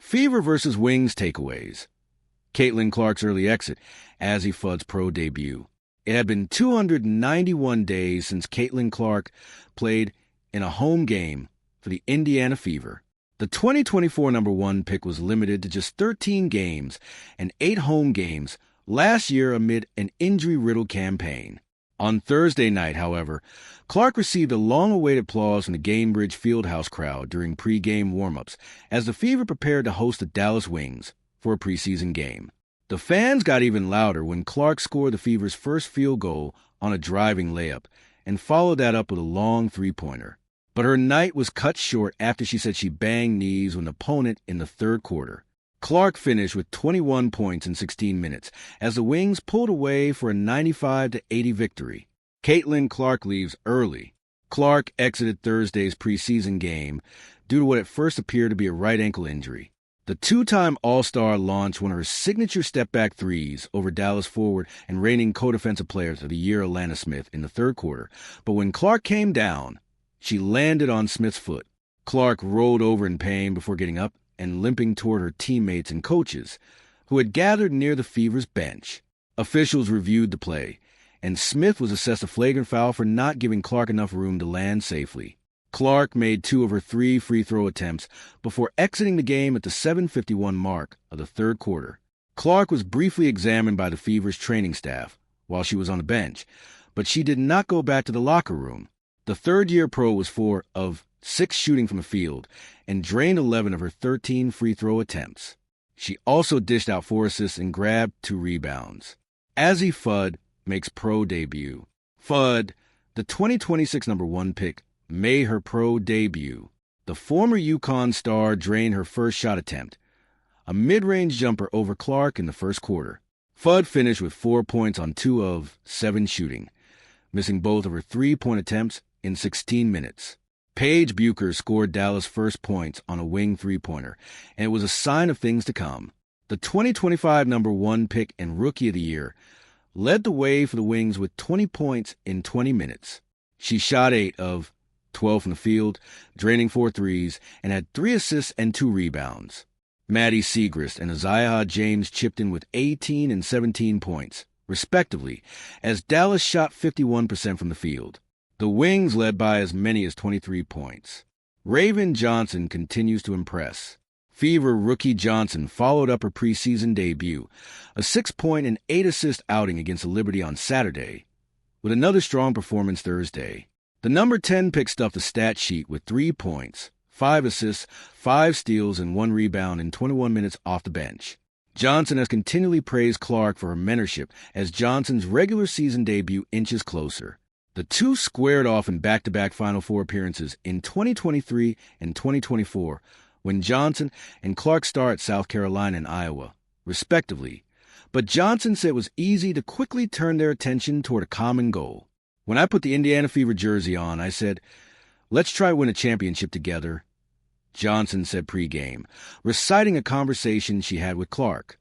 Fever versus Wings takeaways. Caitlin Clark's early exit, Azzi Fudd's pro debut. It had been 291 days since Caitlin Clark played in a home game for the Indiana Fever. The 2024 number 1 pick was limited to just 13 games and 8 home games last year amid an injury-riddled campaign. On Thursday night, however, Clark received a long-awaited applause from the Gainbridge Fieldhouse crowd during pregame warmups as the Fever prepared to host the Dallas Wings for a preseason game. The fans got even louder when Clark scored the Fever's first field goal on a driving layup and followed that up with a long three-pointer. But her night was cut short after she said she banged knees with an opponent in the third quarter. Clark finished with 21 points in 16 minutes as the Wings pulled away for a 95-80 victory. Caitlin Clark leaves early. Clark exited Thursday's preseason game due to what at first appeared to be a right ankle injury. The two-time All-Star launched one of her signature step-back threes over Dallas forward and reigning co-defensive players of the Year Alanna Smith in the third quarter, but when Clark came down, she landed on Smith's foot. Clark rolled over in pain before getting up and limping toward her teammates and coaches, who had gathered near the Fever's bench. Officials reviewed the play, and Smith was assessed a flagrant foul for not giving Clark enough room to land safely. Clark made 2 of her 3 free throw attempts before exiting the game at the 7:51 mark of the third quarter. Clark was briefly examined by the Fever's training staff while she was on the bench, but she did not go back to the locker room. The third-year pro was 4 of 6 shooting from the field and drained 11 of her 13 free throw attempts. She also dished out 4 assists and grabbed 2 rebounds. Azzi Fudd makes pro debut. Fudd, the 2026 number 1 pick, made her pro debut. The former UConn star drained her first shot attempt, a mid-range jumper over Clark in the first quarter. Fudd finished with 4 points on 2 of 7 shooting, missing both of her 3-point attempts in 16 minutes. Paige Bucher scored Dallas' first points on a wing three-pointer, and it was a sign of things to come. The 2025 number 1 pick and Rookie of the Year led the way for the Wings with 20 points in 20 minutes. She shot 8 of 12 from the field, draining 4 threes, and had 3 assists and 2 rebounds. Maddie Siegrist and Isaiah James chipped in with 18 and 17 points, respectively, as Dallas shot 51% from the field. The Wings led by as many as 23 points. Raven Johnson continues to impress. Fever rookie Johnson followed up her preseason debut, a 6-point and 8-assist outing against the Liberty on Saturday, with another strong performance Thursday. The number 10 pick stuffed the stat sheet with 3 points, 5 assists, 5 steals, and 1 rebound in 21 minutes off the bench. Johnson has continually praised Clark for her mentorship as Johnson's regular season debut inches closer. The two squared off in back-to-back Final Four appearances in 2023 and 2024, when Johnson and Clark starred at South Carolina and Iowa, respectively. But Johnson said it was easy to quickly turn their attention toward a common goal. When I put the Indiana Fever jersey on, I said, "Let's try to win a championship together," Johnson said pregame, reciting a conversation she had with Clark.